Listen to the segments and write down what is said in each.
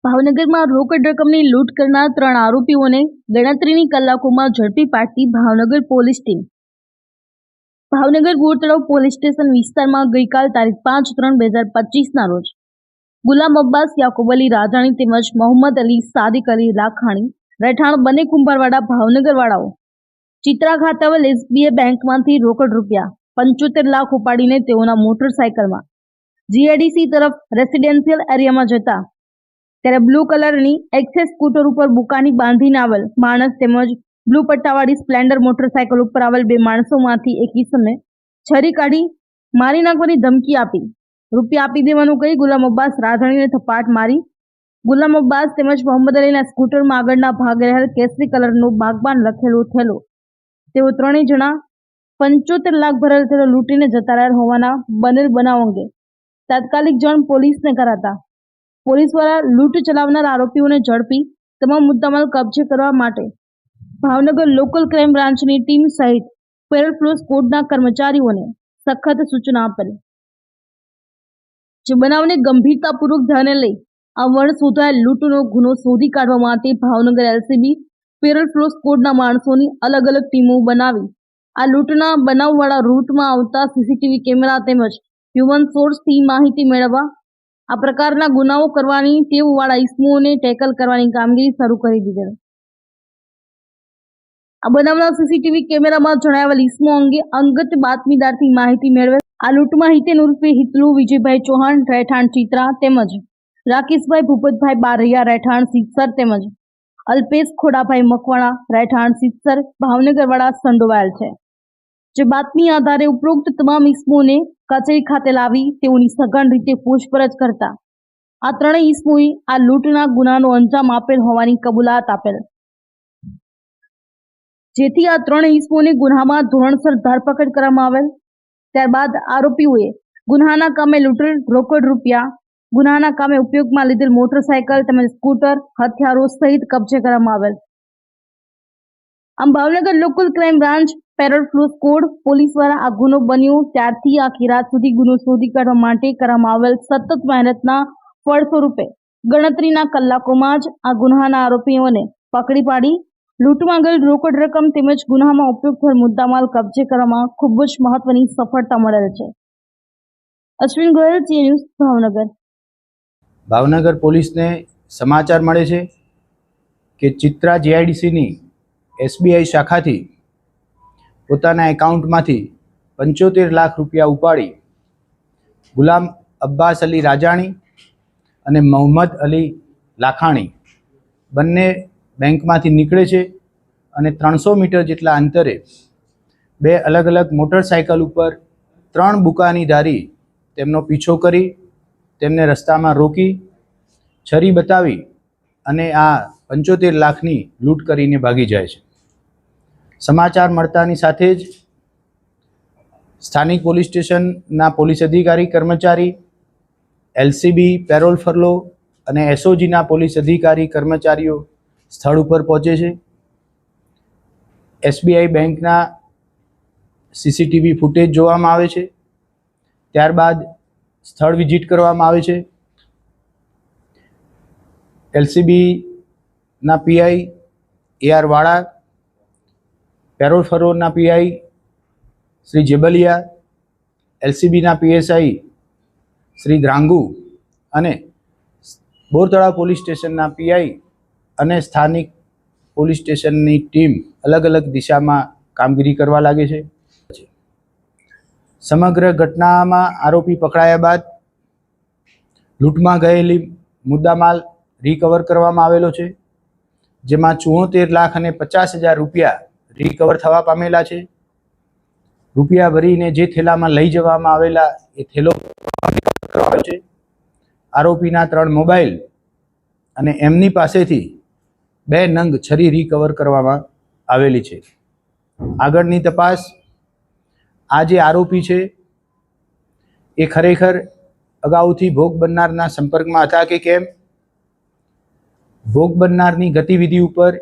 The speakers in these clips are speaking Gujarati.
ભાવનગરમાં રોકડ રકમની લૂંટ કરનાર 3 આરોપીઓને ગણતરીની કલાકોમાં ઝડપી પાડતી Bhavnagar police team. Bhavnagar Bortalav police station વિસ્તારમાં ગઈકાલ તારીખ 5/3/2025ના રોજ ગુલામ અબ્બાસ યાકુબ અલી રાજાણી તેમજ મોહમ્મદ અલી સાદિક અલી લાખાણી રહેઠાણ બંને કુંભારવાડા ભાવનગરવાળાઓ ચિત્રા ખાતાવલ SBI બેંકમાંથી રોકડ રૂપિયા 75 લાખ ઉપાડીને તેઓના મોટરસાયકલમાં GIDC તરફ રેસિડેન્શિયલ એરિયામાં જતા ત્યારે બ્લુ કલરની એક્સેસ સ્કૂટર ઉપર બુકાની બાંધીને આવેલ માણસ તેમજ બ્લુ પટ્ટાવાળી સ્પ્લેન્ડર મોટરસાયકલ ઉપર આવેલ 2 માણસોમાંથી એક ઈસમને છરી કાઢી મારી નાખવાની ધમકી આપી રૂપિયા આપી દેવાનું કહી ગુલામ અબ્બાસ રાજાણીને થપાટ મારી ગુલામ અબ્બાસ તેમજ મોહમ્મદ અલીના સ્કૂટરમાં આગળના ભાગે રહેલ કેસરી કલરનો બાગબાન લખેલો થેલો તેઓ ત્રણેય જણા 75 લાખ ભરેલ થેલો લૂંટીને જતા રહ્યા હોવાના બનેલ બનાવ અંગે તાત્કાલિક જાણ પોલીસને કરાતા પોલીસ દ્વારા લૂંટ ચલાવનાર આરોપીઓને ઝડપી તમામ મુદ્દામાલ કબજે કરવા માટે ભાવનગર લોકલ ક્રાઇમ બ્રાન્ચની ટીમ સહિત પેરોલ ફ્લો સ્કોડના કર્મચારીઓને સખત સૂચના આપેલ। જે બનાવને ગંભીરતાપૂર્વક ધ્યાને લઈ આ વર્ષ શોધાયેલ લૂંટનો ગુનો શોધી કાઢવા માટે ભાવનગર LCB પેરોલ ફ્લો સ્કોડના માણસોની અલગ અલગ ટીમો બનાવી આ લૂંટના બનાવવાળા રૂટમાં આવતા CCTV કેમેરા તેમજ હ્યુમન સોર્સથી માહિતી મેળવવા આ પ્રકારના ગુનાઓ કરવાની ટેવવાળા ઇસમોને ટેકલ કરવાની કામગીરી શરૂ કરી દીધેલ। આ બનાવના CCTV કેમેરામાં જણાવેલ ઇસમો અંગે અંગત બાતમીદારથી માહિતી મેળવેલ આ લૂંટમાં હિતેન ઉર્ફે હિતલુ વિજયભાઈ ચૌહાણ રહેઠાણ ચિત્રા તેમજ રાકેશભાઈ ભૂપતભાઈ બારૈયા રહેઠાણ સિત્સર તેમજ અલ્પેશ ખોડાભાઈ મકવાણા રહેઠાણ સિત્સર ભાવનગરવાળા સંડોવાયેલ છે। જે બાતમી આધારે ઉપરોક્ત તમામ ઇસમોને કચેરી ખાતે લાવી તેઓની સઘન રીતે પૂછપરછ કરતા આ ત્રણેય ઇસમોએ આ લૂંટના ગુનાનો અંજામ આપેલ હોવાની કબૂલાત આપેલ, જેથી આ ત્રણેય ઇસમોને ગુનામાં ધોરણસર ધરપકડ કરવામાં આવેલ। ત્યારબાદ આરોપીઓએ ગુનાના કામે લૂંટેલ રોકડ રૂપિયા, ગુનાના કામે ઉપયોગમાં લીધેલ મોટરસાયકલ તેમજ સ્કૂટર, હથિયારો સહિત કબજે કરવામાં આવેલ। આમ Bhavnagar local crime branch parole furlough squad police દ્વારા આ ગુનો બન્યો ત્યારથી આખી રાત સુધી ગુનો શોધી કાઢવા માટે કરવામાં આવેલ સતત મહેનતના ફળ સ્વરૂપે ગણતરીના કલાકોમાં જ આ ગુનાના આરોપીઓને પકડી પાડી લૂંટમાં ગયેલ રોકડ રકમ તેમજ ગુનામાં ઉપયોગ થયેલ મુદ્દામાલ કબજે કરવામાં ખૂબ જ મહત્વની સફળતા મળેલ છે। Ashwin Goyal, CA news, Bhavnagar. ભાવનગર પોલીસને સમાચાર મળે છે કે ચિત્રા GIDCની SBI શાખાથી પોતાના એકાઉન્ટમાંથી 75 લાખ રૂપિયા ઉપાડી ગુલામ અબ્બાસ અલી રાજાણી અને મોહમ્મદ અલી લાખાણી બંને બેંકમાંથી નીકળે છે અને 300 મીટર જેટલા અંતરે 2 અલગ અલગ મોટરસાયકલ ઉપર 3 બુકાનીધારી તેમનો પીછો કરી તેમને રસ્તામાં રોકી છરી બતાવી અને આ 75 લાખની લૂંટ કરીને ભાગી જાય છે। સમાચાર મળતાની સાથે જ સ્થાનિક પોલીસ સ્ટેશનના પોલીસ અધિકારી કર્મચારી, LCB પેરોલ ફરલો અને SOGના પોલીસ અધિકારી કર્મચારીઓ સ્થળ ઉપર પહોંચે છે। SBI બેંકના CCTV ફૂટેજ જોવામાં આવે છે, ત્યારબાદ સ્થળ વિઝિટ કરવામાં આવે છે। LCBના PI AR વાળા, પેરોલ ફરોના PI શ્રી જેબલિયા, LCBના PSI શ્રી દ્રાંગુ અને બોરતળાવ પોલીસ સ્ટેશનના PI અને સ્થાનિક પોલીસ સ્ટેશનની ટીમ અલગ અલગ દિશામાં કામગીરી કરવા લાગે છે। સમગ્ર ઘટનામાં આરોપી પકડાયા બાદ લૂંટમાં ગયેલી મુદ્દામાલ રિકવર કરવામાં આવેલો છે, જેમાં 74 લાખ અને 50,000 રૂપિયા રિકવર થવા પામેલા છે। રૂપિયા ભરીને જે થેલામાં લઈ જવામાં આવેલા એ થેલો કરવામાં છે। આરોપીના 3 મોબાઈલ અને એમની પાસેથી 2 નંગ છરી રિકવર કરવામાં આવેલી છે। આગળની તપાસ આ જે આરોપી છે એ ખરેખર અગાઉથી ભોગ બનનારના સંપર્કમાં હતા કે કેમ, ભોગ બનનારની ગતિવિધિ ઉપર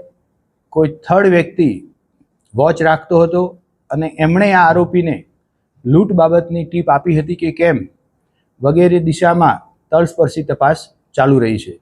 કોઈ થર્ડ વ્યક્તિ વોચ રાખતો હતો અને એમણે આ આરોપીને લૂંટ બાબતની ટીપ આપી હતી કે કેમ વગેરે દિશામાં તલસ્પર્શી તપાસ ચાલુ રહી છે।